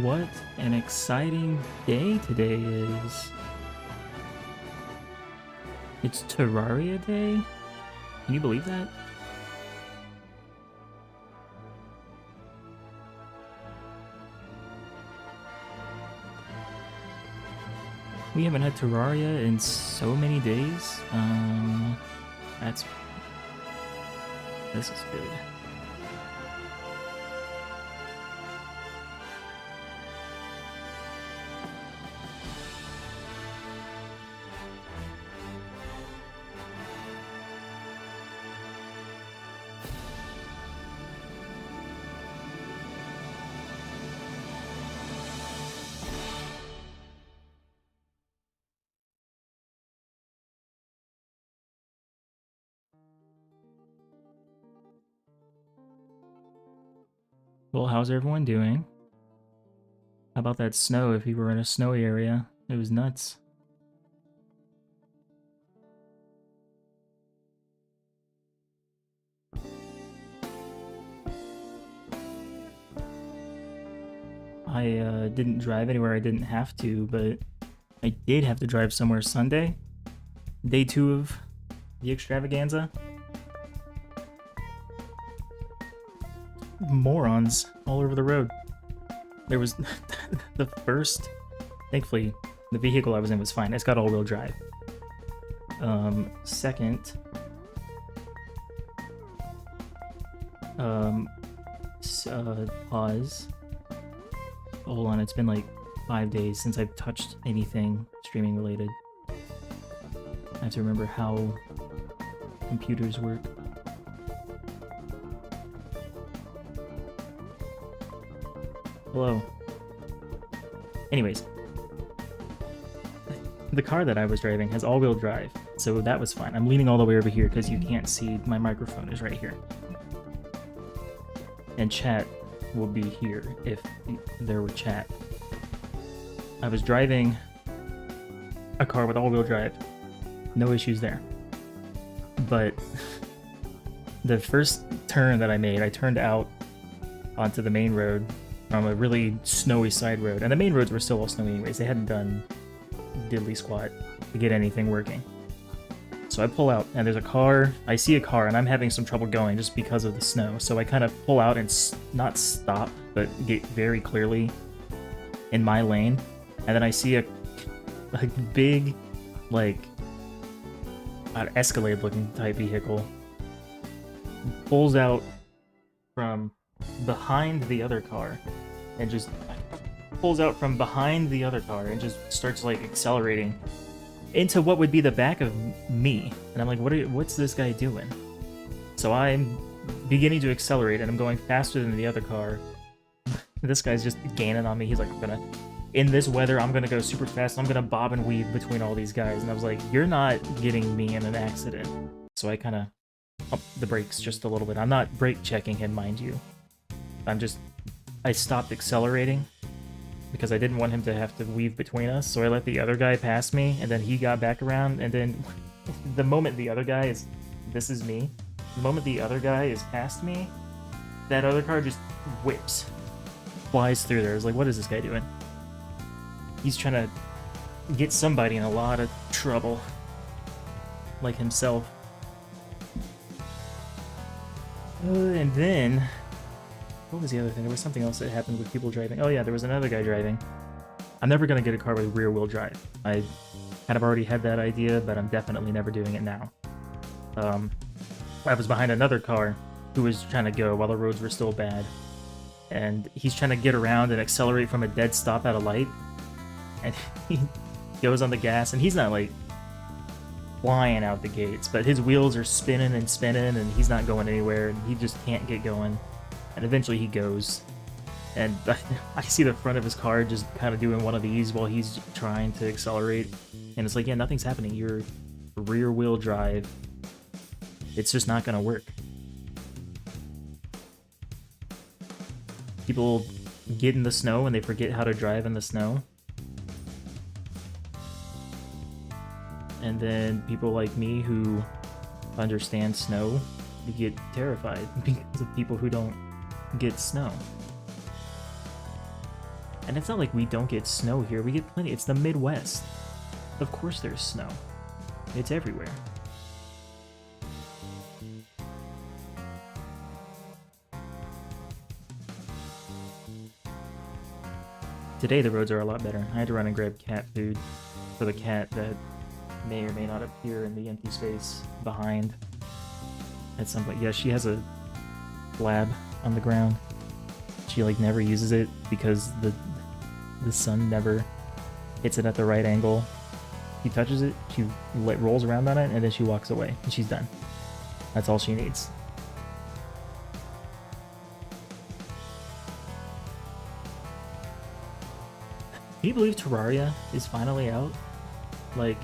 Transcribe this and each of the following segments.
What an exciting day today is. It's Terraria Day? Can you believe that? We haven't had Terraria in so many days. This is good. Well, how's everyone doing? How about that snow if you were in a snowy area? It was nuts. I didn't drive anywhere I didn't have to, but I did have to drive somewhere Sunday. Day 2 of the extravaganza. Morons all over the road. There was the first, thankfully the vehicle I was in was fine. It's got all-wheel drive. Second, pause. Hold on, it's been like 5 days since I've touched anything streaming related. I have to remember how computers work. Hello. Anyways, the car that I was driving has all-wheel drive, so that was fine. I'm leaning all the way over here because you can't see my microphone is right here. And chat will be here if there were chat. I was driving a car with all-wheel drive. No issues there. But the first turn that I made, I turned out onto the main road from a really snowy side road. And the main roads were still all snowy anyways. They hadn't done diddly squat to get anything working. So I pull out, and there's a car. I see a car, and I'm having some trouble going just because of the snow. So I kind of pull out and not stop, but get very clearly in my lane. And then I see a big, like, Escalade-looking type vehicle pulls out from behind the other car and just starts like accelerating into what would be the back of me. And I'm like, what's this guy doing? So I'm beginning to accelerate and I'm going faster than the other car. This guy's just gaining on me. He's like, in this weather, I'm gonna go super fast. I'm gonna bob and weave between all these guys. And I was like, you're not getting me in an accident. So I kind of upped the brakes just a little bit. I'm not brake checking him, mind you. I stopped accelerating because I didn't want him to have to weave between us. So I let the other guy pass me, and then he got back around. And then the moment the other guy is, this is me. The moment the other guy is past me, that other car just whips, flies through there. I was like, what is this guy doing? He's trying to get somebody in a lot of trouble, like himself. And then, what was the other thing? There was something else that happened with people driving. Oh yeah, there was another guy driving. I'm never gonna get a car with rear-wheel drive. kind of already had that idea, but I'm definitely never doing it now. I was behind another car who was trying to go while the roads were still bad, and he's trying to get around and accelerate from a dead stop at a light, and he goes on the gas, and he's not like flying out the gates, but his wheels are spinning and spinning, and he's not going anywhere, and he just can't get going, and eventually he goes, and I see the front of his car just kind of doing one of these while he's trying to accelerate, and it's like, yeah, nothing's happening. You're rear wheel drive. It's just not gonna work. People get in the snow and they forget how to drive in the snow. And then people like me who understand snow, they get terrified because of people who don't get snow. And it's not like we don't get snow here. We get plenty. It's the Midwest. Of course there's snow. It's everywhere. Today the roads are a lot better. I had to run and grab cat food for the cat that may or may not appear in the empty space behind at some point. Yeah, she has a lab on the ground. She like never uses it because the sun never hits it at the right angle. She touches it, she rolls around on it, and then she walks away, and she's done. That's all she needs. Can you believe Terraria is finally out? Like,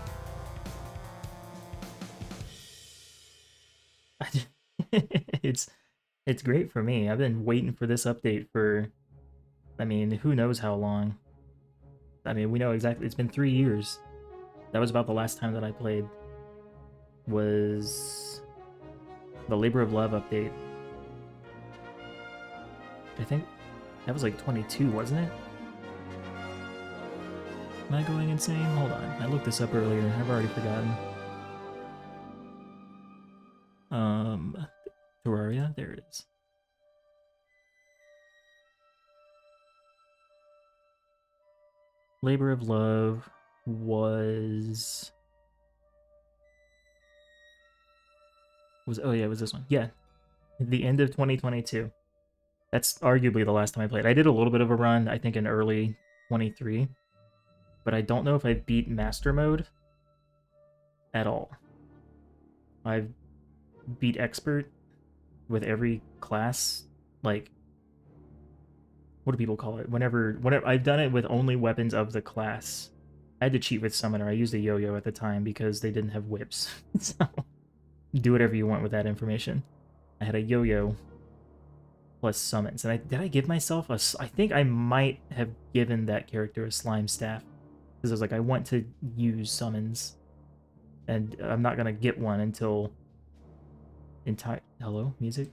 it's great for me. I've been waiting for this update for, I mean, who knows how long. I mean, we know exactly, it's been 3 years. That was about the last time that I played. Was the Labor of Love update. I think that was like 22, wasn't it? Am I going insane? Hold on. I looked this up earlier. I've already forgotten. Terraria? There it is. Labor of Love was... Oh yeah, it was this one. Yeah. The end of 2022. That's arguably the last time I played. I did a little bit of a run, I think in early 23. But I don't know if I beat Master Mode at all. I've beat Expert with every class, like, what do people call it? Whenever I've done it with only weapons of the class. I had to cheat with Summoner. I used a yo-yo at the time because they didn't have whips. So, do whatever you want with that information. I had a yo-yo plus summons. And did I give myself a... I think I might have given that character a slime staff. Because I was like, I want to use summons, and I'm not gonna get one until hello, music?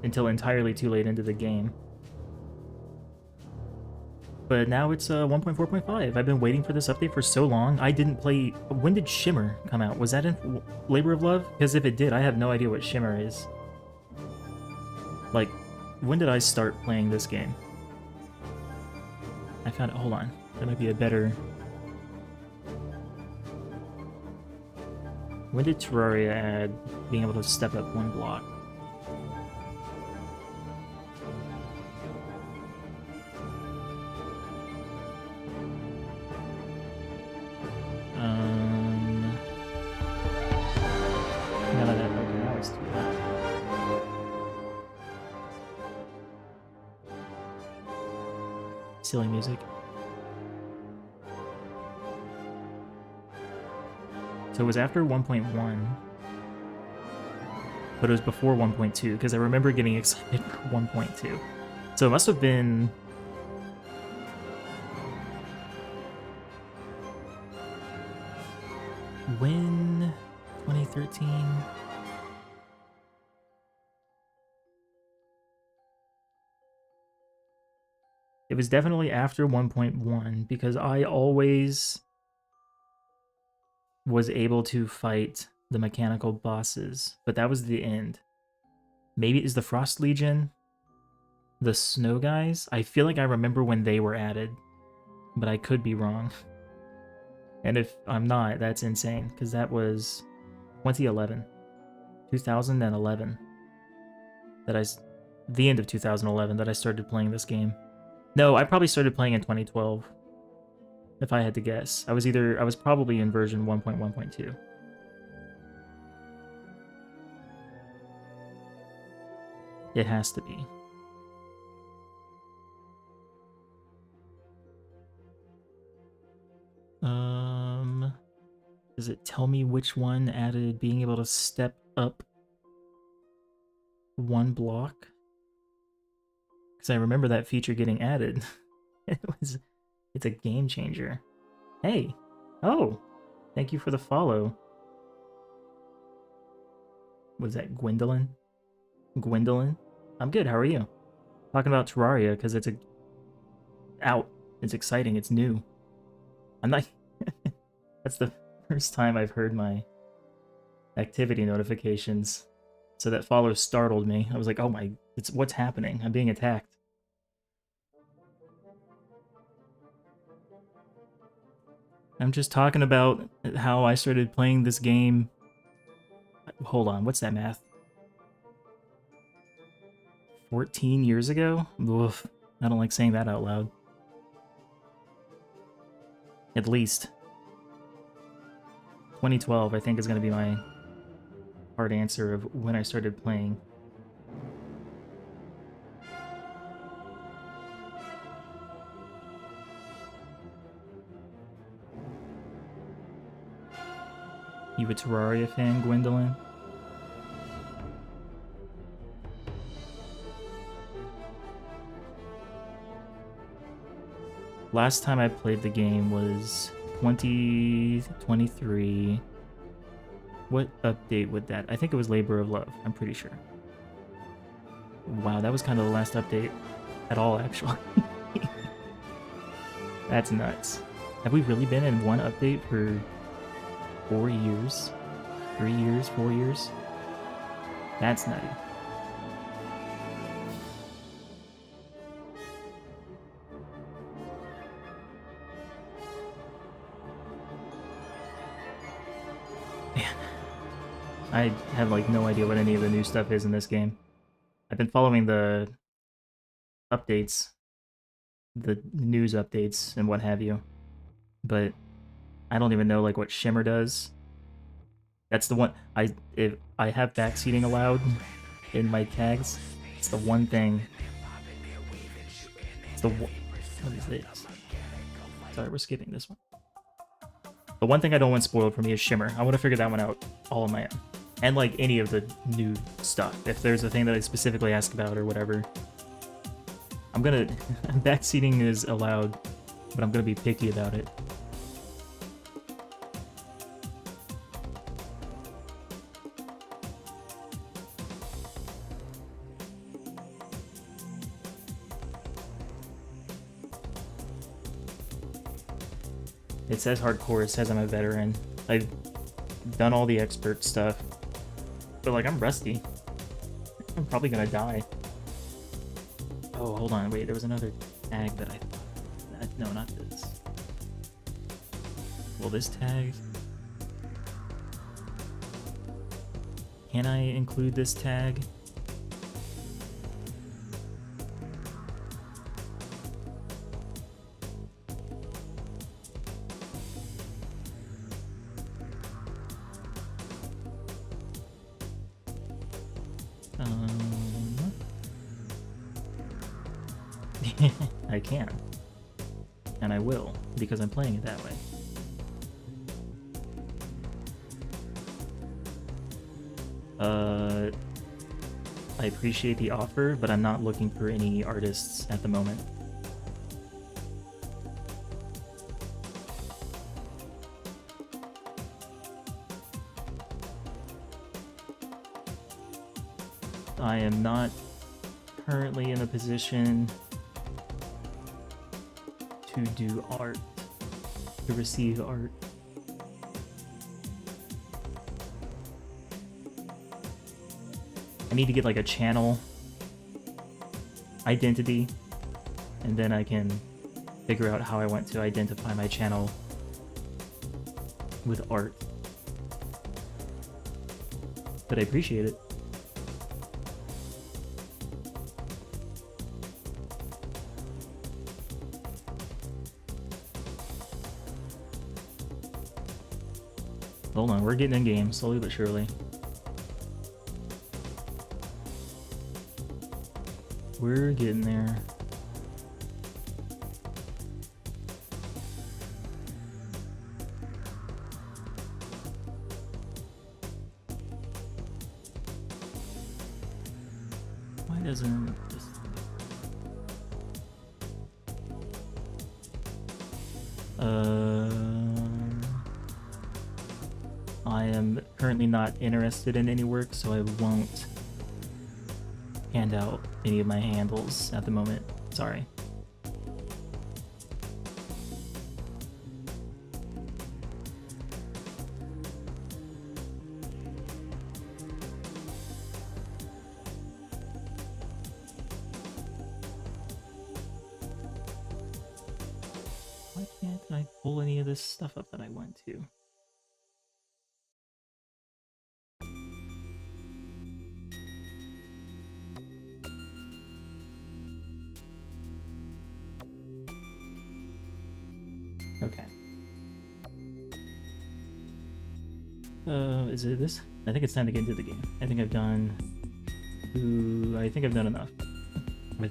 Until entirely too late into the game. But now it's 1.4.5. I've been waiting for this update for so long. I didn't play... When did Shimmer come out? Was that in Labor of Love? Because if it did, I have no idea what Shimmer is. Like, when did I start playing this game? I found it. Hold on. That might be a better... When did Terraria add being able to step up one block? None of that. Okay, now it's too loud. Silly music. So it was after 1.1, but it was before 1.2, because I remember getting excited for 1.2. So it must have been... When? 2013? It was definitely after 1.1, because I always was able to fight the mechanical bosses, but that was the end. Maybe is the Frost Legion the snow guys? I feel like I remember when they were added. but I could be wrong. And if I'm not, that's insane, because that was 2011. 2011. The end of 2011 that I started playing this game. No, I probably started playing in 2012. If I had to guess. I was probably in version 1.1.2. It has to be. Does it tell me which one added being able to step up one block? Because I remember that feature getting added. It's a game changer. Hey! Oh! Thank you for the follow. Was that Gwendolyn? Gwendolyn? I'm good, how are you? Talking about Terraria, because it's out. It's exciting, it's new. I'm not... That's the first time I've heard my activity notifications. So that follow startled me. I was like, oh my... what's happening? I'm being attacked. I'm just talking about how I started playing this game. Hold on, what's that math? 14 years ago? Oof, I don't like saying that out loud. At least. 2012, I think, is going to be my hard answer of when I started playing. You a Terraria fan, Gwendolyn? Last time I played the game was 2023. What update would that? I think it was Labor of Love, I'm pretty sure. Wow, that was kind of the last update at all, actually. That's nuts. Have we really been in one update for 4 years? 3 years? 4 years? That's nutty. Man. I have like no idea what any of the new stuff is in this game. I've been following the updates, the news updates and what have you, but I don't even know like what Shimmer does. That's the one if I have backseating allowed in my tags. It's the one thing. It's the what is this? Sorry, we're skipping this one. The one thing I don't want spoiled for me is Shimmer. I want to figure that one out all on my own. And like any of the new stuff. If there's a thing that I specifically ask about or whatever. I'm gonna backseating is allowed, but I'm gonna be picky about it. It says hardcore, it says I'm a veteran. I've done all the expert stuff. But like, I'm rusty. I'm probably gonna die. Oh, hold on, wait, there was another tag that I... No, not this. Well, this tag... Can I include this tag? I can. And I will, because I'm playing it that way. I appreciate the offer, but I'm not looking for any artists at the moment. I am not currently in a position to do art, to receive art. I need to get like a channel identity, and then I can figure out how I want to identify my channel with art. But I appreciate it. Hold on, we're getting in game, slowly but surely. We're getting there. Why doesn't this... I am currently not interested in any work, so I won't hand out any of my handles at the moment. Sorry. Why can't I pull any of this stuff up that I want to? Okay. Is it this? I think it's time to get into the game. I think I've done... I think I've done enough with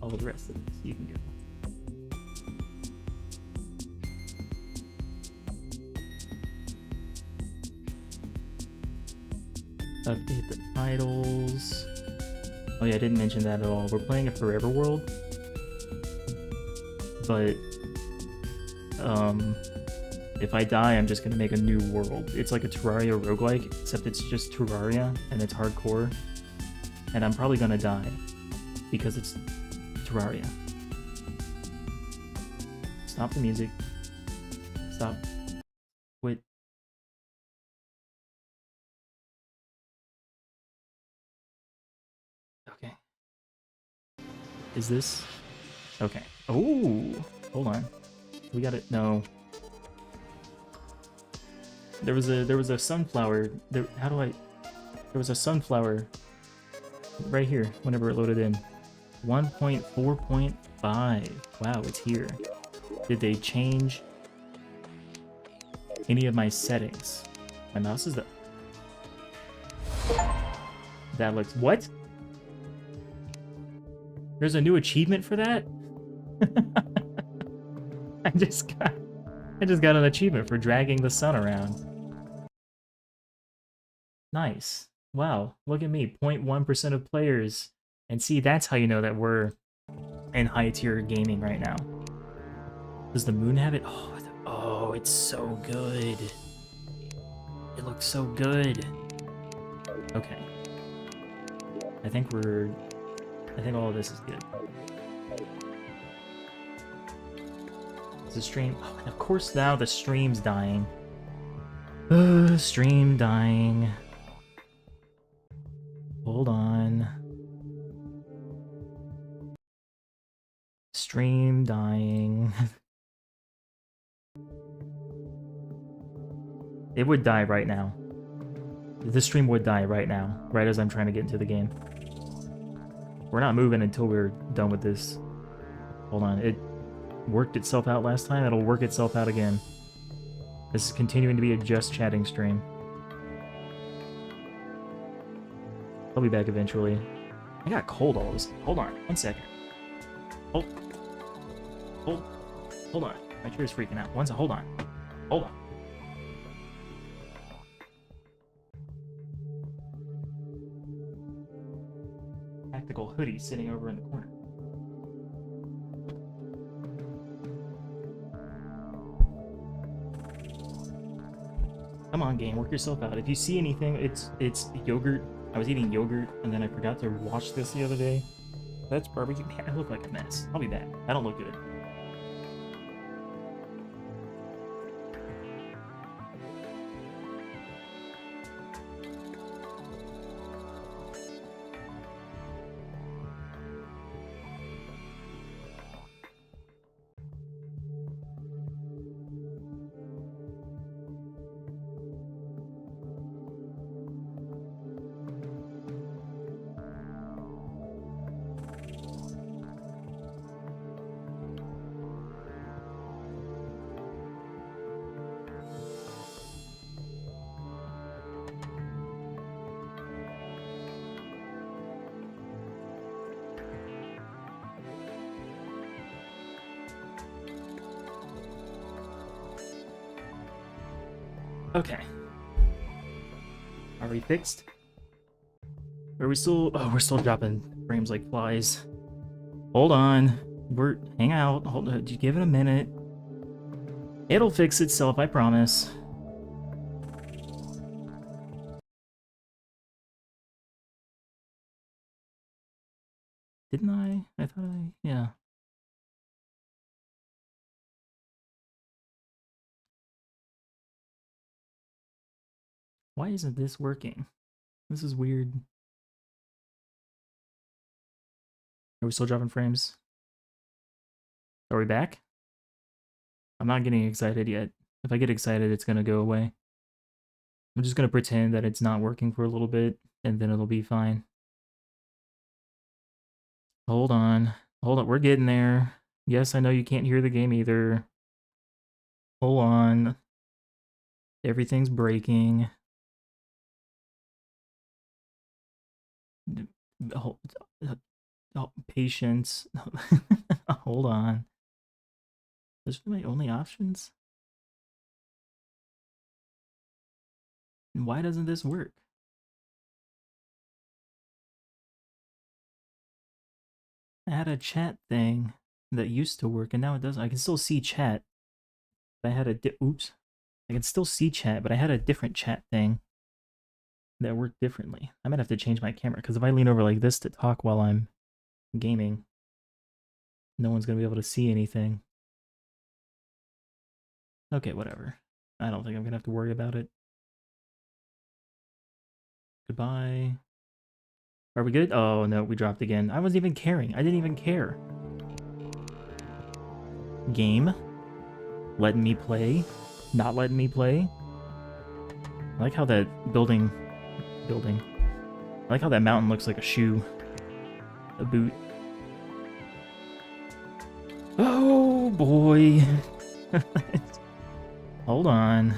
all of the rest of this. You can go. Update the titles. Oh yeah, I didn't mention that at all. We're playing a Forever World. But... if I die, I'm just gonna make a new world. It's like a Terraria roguelike, except it's just Terraria, and it's hardcore. And I'm probably gonna die, because it's Terraria. Stop the music. Stop. Quit. Okay. Is this... Okay. Oh! Hold on. We got it. No. There was a sunflower. How do I? There was a sunflower right here whenever it loaded in. 1.4.5. Wow, it's here. Did they change any of my settings? My mouse is the... That looks... What? There's a new achievement for that? I just got an achievement for dragging the sun around. Nice. Wow, look at me, 0.1% of players. And see, that's how you know that we're in high-tier gaming right now. Does the moon have it? Oh, it's so good. It looks so good. Okay. I think all of this is good. The stream... Oh, and of course now the stream's dying. Stream dying. Hold on. Stream dying. It would die right now. The stream would die right now, right as I'm trying to get into the game. We're not moving until we're done with this. Hold on, it worked itself out last time, it'll work itself out again. This is continuing to be a just chatting stream. I'll be back eventually. I got cold all of this. Hold on, 1 second. Hold on. My chair's freaking out. Hold on. Hold on. Tactical hoodie sitting over in the corner. Come on, game, work yourself out. If you see anything, it's yogurt. I was eating yogurt, and then I forgot to wash this the other day. That's barbecue. Man, I look like a mess. I'll be back. I don't look good. Okay. Are we fixed? Are we still... Oh, we're still dropping frames like flies. Hold on. Hang out. Hold on. Just give it a minute. It'll fix itself, I promise. Didn't I? I thought I... Yeah. Why isn't this working? This is weird. Are we still dropping frames? Are we back? I'm not getting excited yet. If I get excited, it's gonna go away. I'm just gonna pretend that it's not working for a little bit, and then it'll be fine. Hold on. Hold on, we're getting there. Yes, I know you can't hear the game either. Hold on. Everything's breaking. Oh, patience. Hold on. Those are my only options? And why doesn't this work? I had a chat thing that used to work, and now it doesn't. I can still see chat. I had a oops. I can still see chat, but I had a different chat thing that worked differently. I might have to change my camera, because if I lean over like this to talk while I'm gaming, no one's going to be able to see anything. Okay, whatever. I don't think I'm going to have to worry about it. Goodbye. Are we good? Oh, no, we dropped again. I wasn't even caring. I didn't even care. Game. Letting me play. Not letting me play. I like how that building... I like how that mountain looks like a shoe. A boot. Oh, boy. Hold on.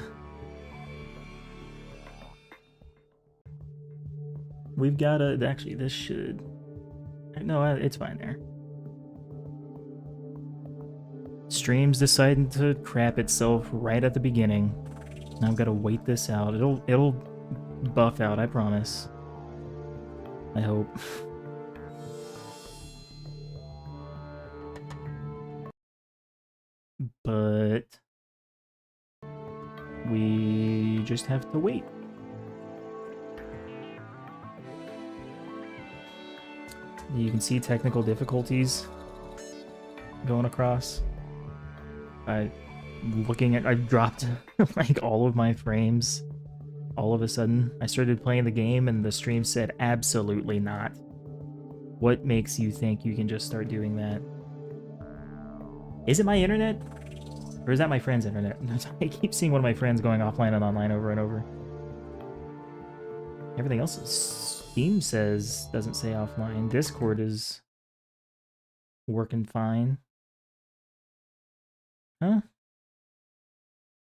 We've got to... Actually, this should... No, it's fine there. Stream's deciding to crap itself right at the beginning. Now I've got to wait this out. It'll buff out, I promise. I hope. But we just have to wait. You can see technical difficulties going across. I've dropped like all of my frames all of a sudden. I started playing the game and the stream said absolutely not. What makes you think you can just start doing that? Is it my internet? Or is that my friend's internet? I keep seeing one of my friends going offline and online over and over. Everything else Steam says doesn't say offline. Discord is working fine. Huh?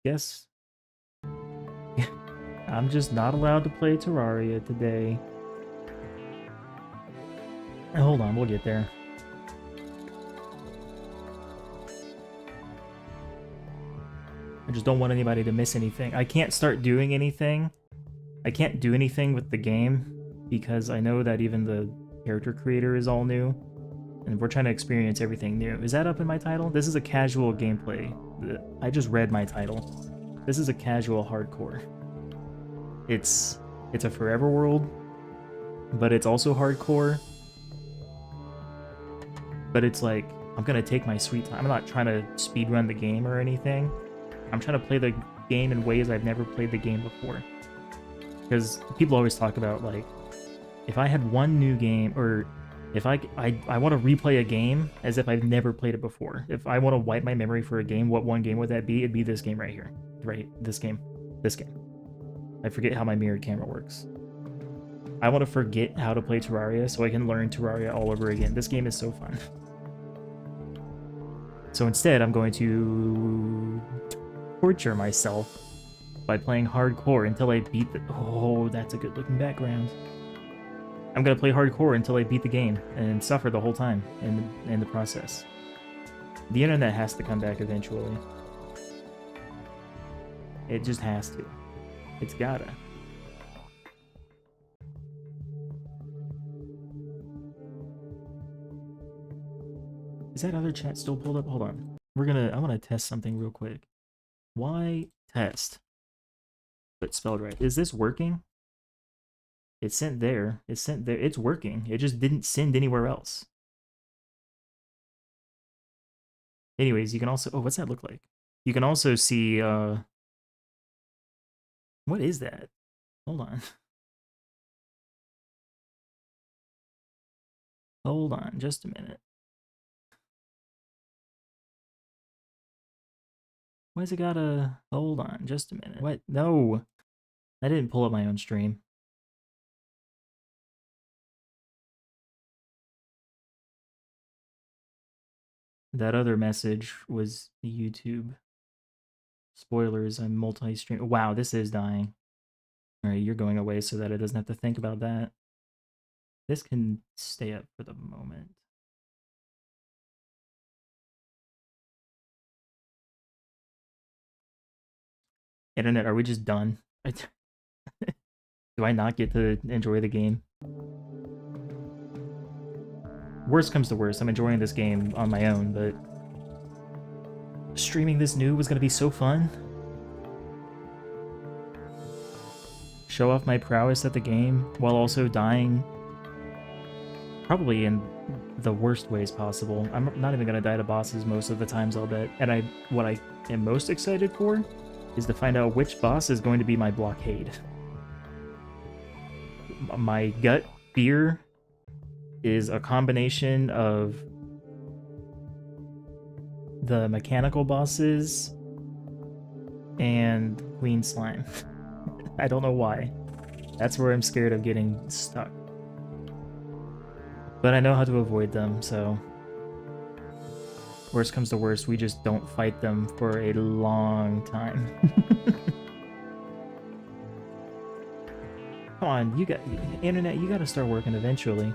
Guess. I'm just not allowed to play Terraria today. Hold on, we'll get there. I just don't want anybody to miss anything. I can't start doing anything. I can't do anything with the game because I know that even the character creator is all new. And we're trying to experience everything new. Is that up in my title? This is a casual gameplay. I just read my title. This is a casual hardcore. It's a forever world, but it's also hardcore. But it's like, I'm gonna take my sweet time. I'm not trying to speedrun the game or anything. I'm trying to play the game in ways I've never played the game before. Because people always talk about, like, if I had one new game, or if I want to replay a game as if I've never played it before. If I want to wipe my memory for a game, what one game would that be? It'd be this game right here. Right, this game. This game. I forget how my mirrored camera works. I want to forget how to play Terraria so I can learn Terraria all over again. This game is so fun. So instead, I'm going to torture myself by playing hardcore until I beat the... Oh, that's a good looking background. I'm going to play hardcore until I beat the game and suffer the whole time in the process. The internet has to come back eventually. It just has to. It's gotta. Is that other chat still pulled up? Hold on. I want to test something real quick. Why test? But spelled right. Is this working? It's sent there. It's sent there. It's working. It just didn't send anywhere else. Anyways, you can also... Oh, what's that look like? You can also see... What is that? Hold on. Hold on, just a minute. Why's it gotta... Hold on, just a minute. What? No! I didn't pull up my own stream. That other message was YouTube. Spoilers, I'm multi-stream. Wow, this is dying. Alright, you're going away so that it doesn't have to think about that. This can stay up for the moment. Internet, are we just done? Do I not get to enjoy the game? Worst comes to worst, I'm enjoying this game on my own, but... Streaming this new was gonna be so fun. Show off my prowess at the game, while also dying... Probably in the worst ways possible. I'm not even gonna die to bosses most of the times, I'll bet. And what I am most excited for is to find out which boss is going to be my blockade. My gut fear is a combination of the mechanical bosses and Queen Slime. I don't know why. That's where I'm scared of getting stuck. But I know how to avoid them, so... Worst comes to worst, we just don't fight them for a long time. Come on, Internet, you gotta start working eventually.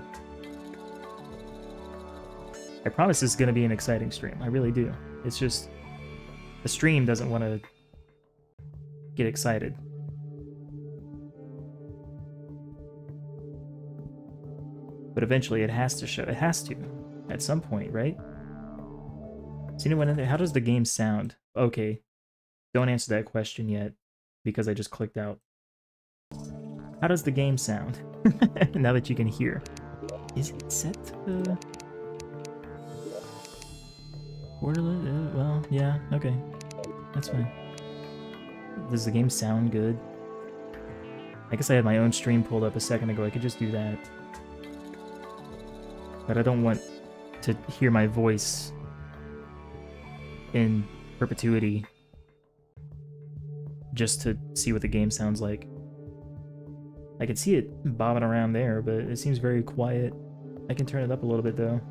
I promise this is gonna be an exciting stream, I really do. It's just... The stream doesn't want to get excited. But eventually it has to show. It has to. At some point, right? Is anyone in there? How does the game sound? Okay. Don't answer that question yet. Because I just clicked out. How does the game sound? Now that you can hear. Is it set to... Borderlands? Well, yeah. Okay. That's fine. Does the game sound good? I guess I had my own stream pulled up a second ago. I could just do that. But I don't want to hear my voice in perpetuity just to see what the game sounds like. I can see it bobbing around there, but it seems very quiet. I can turn it up a little bit though.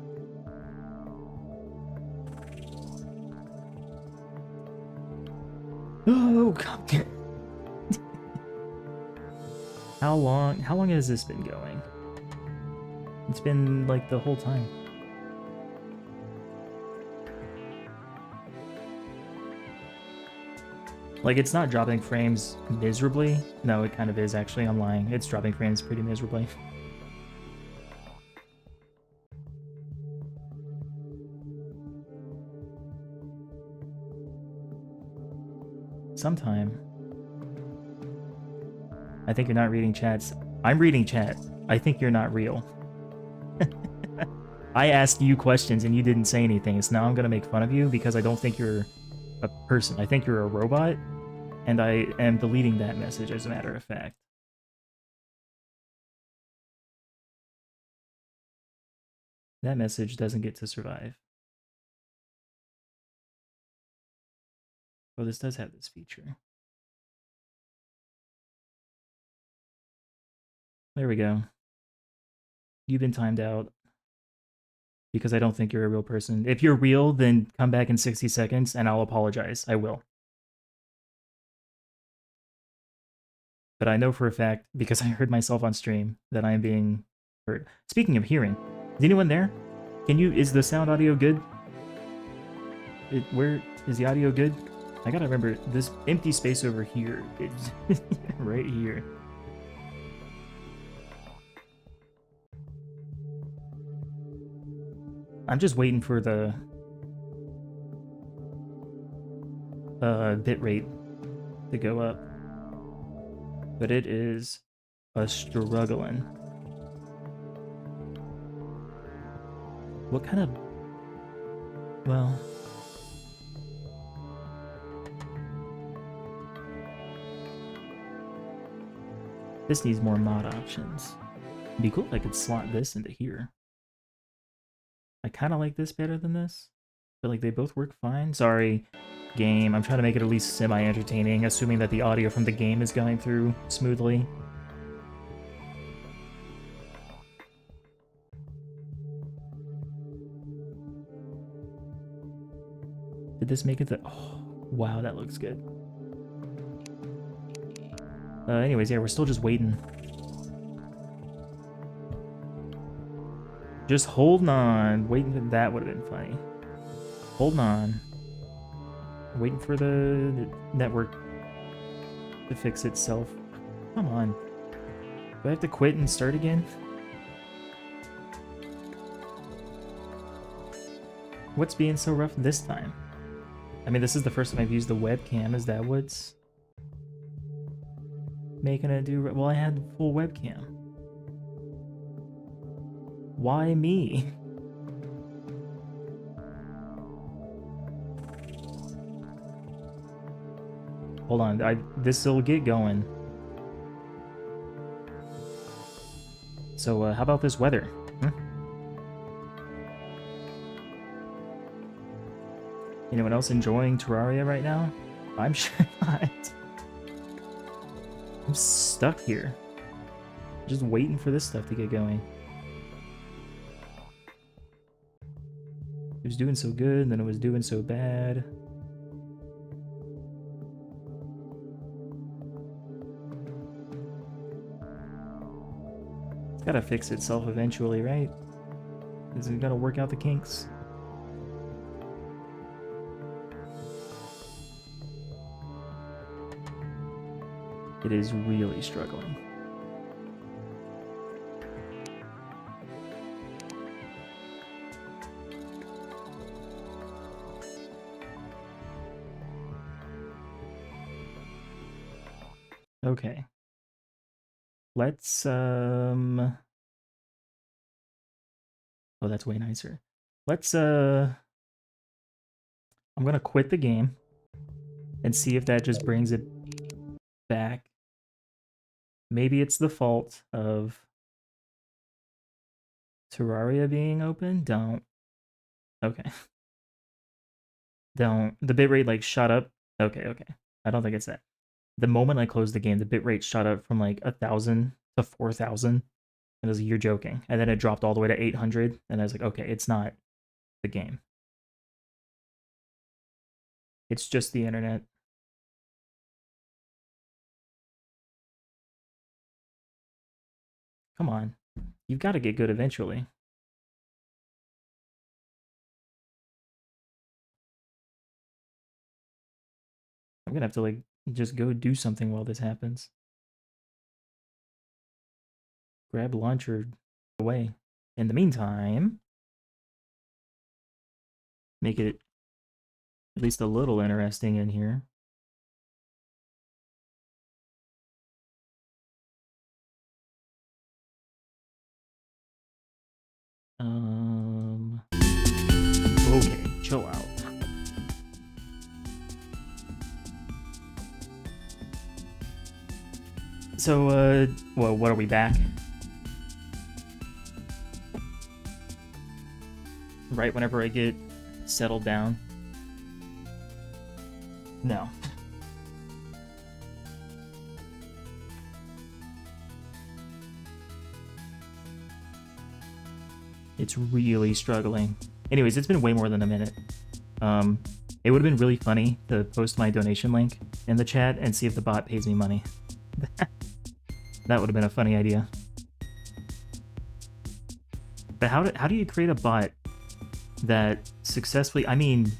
Oh, come on. How long has this been going? It's been, like, the whole time. Like, it's not dropping frames miserably. No, it kind of is, actually. I'm lying. It's dropping frames pretty miserably. Sometime. I think you're not reading chats. I'm reading chat. I think you're not real. I asked you questions and you didn't say anything, so now I'm gonna make fun of you because I don't think you're a person. I think you're a robot, and I am deleting that message as a matter of fact. That message doesn't get to survive. Well, this does have this feature. There we go. You've been timed out. Because I don't think you're a real person. If you're real, then come back in 60 seconds and I'll apologize. I will. But I know for a fact, because I heard myself on stream, that I am being heard. Speaking of hearing, is anyone there? Is the sound audio good? Where is the audio good? I gotta remember this empty space over here. right here. I'm just waiting for the bitrate to go up. But it is a struggling. What kind of... Well... This needs more mod options. It'd be cool if I could slot this into here. I kind of like this better than this. But like they both work fine. Sorry, game. I'm trying to make it at least semi-entertaining, assuming that the audio from the game is going through smoothly. Did this make it the... Oh, wow, that looks good. Anyways, yeah, we're still just waiting. Just holding on. Waiting. That would have been funny. Holding on. Waiting for the network to fix itself. Come on. Do I have to quit and start again? What's being so rough this time? I mean, this is the first time I've used the webcam. Is that what's making it do... Well, I had full webcam. Why me? Hold on, this'll get going. So, how about this weather? Anyone else enjoying Terraria right now? I'm sure not. I'm stuck here. Just waiting for this stuff to get going. It was doing so good, and then it was doing so bad. It's gotta fix itself eventually, right? It's gotta work out the kinks. It is really struggling. Okay. Let's, oh, that's way nicer. Let's, I'm gonna quit the game and see if that just brings it back. Maybe it's the fault of Terraria being open? Don't. Okay. Don't. The bitrate, like, shot up. Okay, okay. I don't think it's that. The moment I closed the game, the bitrate shot up from like 1,000 to 4,000. And I was like, you're joking. And then it dropped all the way to 800. And I was like, okay, it's not the game. It's just the internet. Come on. You've got to get good eventually. I'm going to have to, like, just go do something while this happens. Grab lunch or away. In the meantime, make it at least a little interesting in here. Okay, chill out. So, well, what are we back? Right whenever I get settled down? No. It's really struggling. Anyways, it's been way more than a minute. It would have been really funny to post my donation link in the chat and see if the bot pays me money. That would have been a funny idea. But how do you create a bot that successfully... I mean,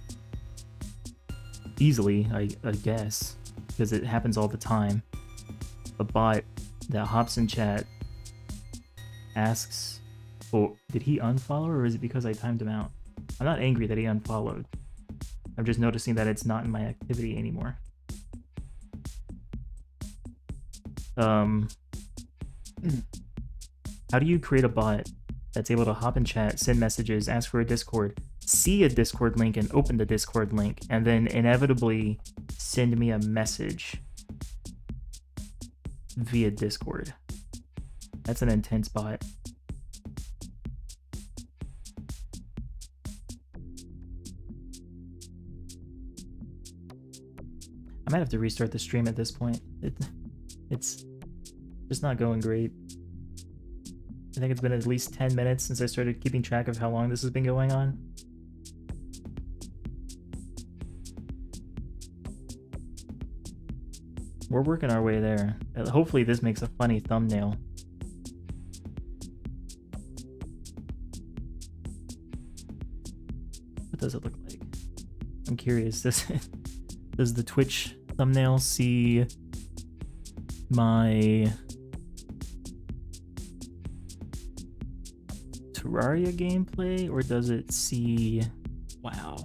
easily, I guess, because it happens all the time. a bot that hops in chat, asks, oh, did he unfollow or is it because I timed him out? I'm not angry that he unfollowed. I'm just noticing that it's not in my activity anymore. How do you create a bot that's able to hop in chat, send messages, ask for a Discord, see a Discord link and open the Discord link, and then inevitably send me a message via Discord? That's an intense bot. I might have to restart the stream at this point. It's just not going great. I think it's been at least 10 minutes since I started keeping track of how long this has been going on. We're working our way there. Hopefully this makes a funny thumbnail. What does it look like? I'm curious. Does the Twitch thumbnail see my Terraria gameplay, or does it see... Wow.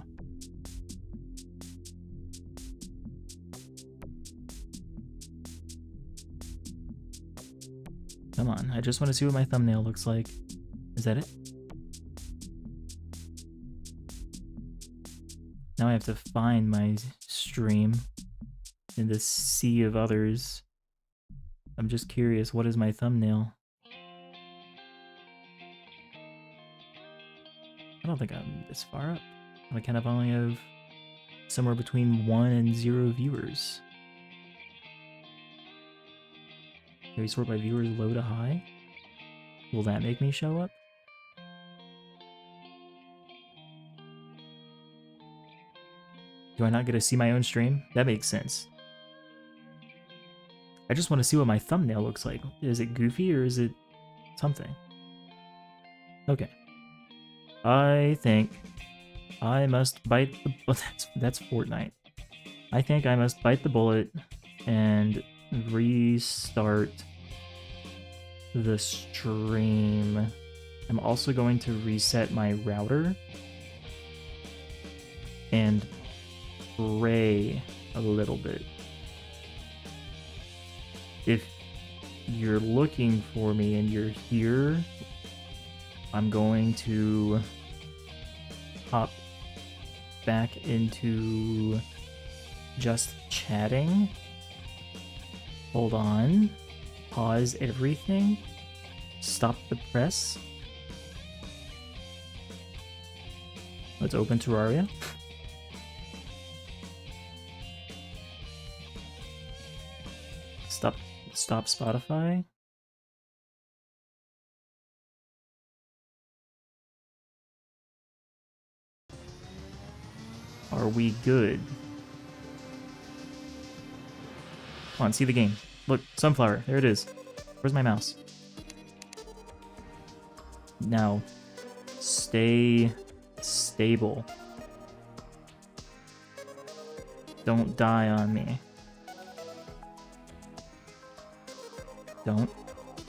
Come on, I just want to see what my thumbnail looks like. Is that it? Now I have to find my stream in this sea of others. I'm just curious, what is my thumbnail? I don't think I'm this far up. I kind of only have somewhere between 1 and 0 viewers. Can we sort by viewers low to high? Will that make me show up? Do I not get to see my own stream? That makes sense. I just want to see what my thumbnail looks like. Is it goofy or is it something? Okay. I think I must bite the... That's Fortnite. I think I must bite the bullet and restart the stream. I'm also going to reset my router and pray a little bit. If you're looking for me and you're here, I'm going to hop back into just chatting. Hold on. Pause everything. Stop the press. Let's open Terraria. Stop Spotify. Are we good? Come on, see the game. Look, sunflower. There it is. Where's my mouse? Now, stay stable. Don't die on me. Don't.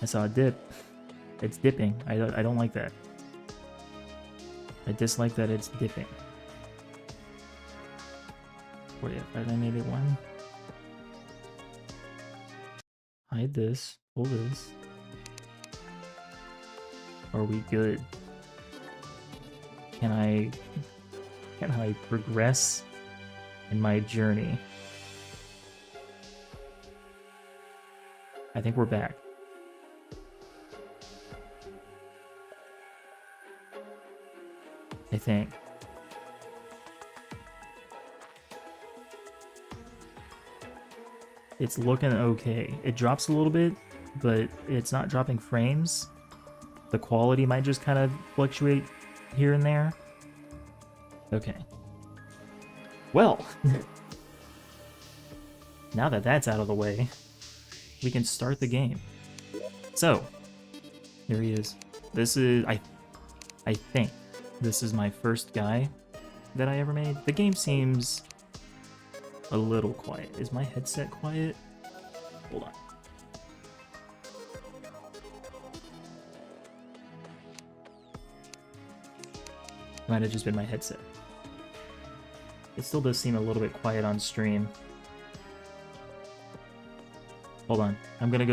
I saw a dip. It's dipping. I don't like that. I dislike that it's dipping. 48,581. Hide this. Pull this. Are we good? Can I progress in my journey? I think we're back. I think. It's looking okay. It drops a little bit, but it's not dropping frames. The quality might just kind of fluctuate here and there. Okay. Well, now that that's out of the way, we can start the game. So, there he is. This is, I think, this is my first guy that I ever made. The game seems a little quiet. Is my headset quiet? Hold on. Might have just been my headset. It still does seem a little bit quiet on stream. Hold on. I'm gonna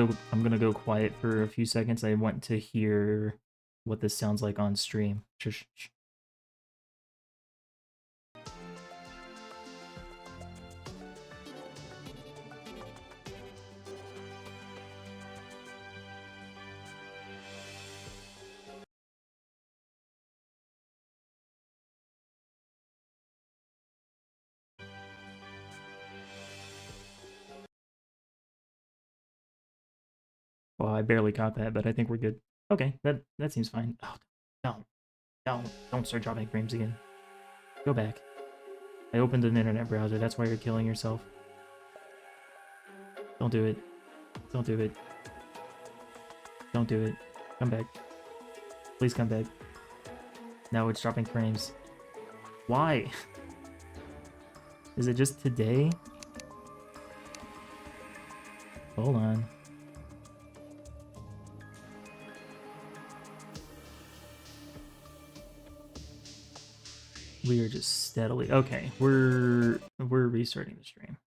go quiet for a few seconds. I want to hear what this sounds like on stream. Shh. Well, I barely caught that, but I think we're good. Okay, that seems fine. Oh, don't start dropping frames again. Go back. I opened an internet browser, that's why you're killing yourself. Don't do it. Don't do it. Don't do it. Come back. Please come back. Now it's dropping frames. Why? Is it just today? Hold on. We are just steadily... Okay, we're restarting the stream.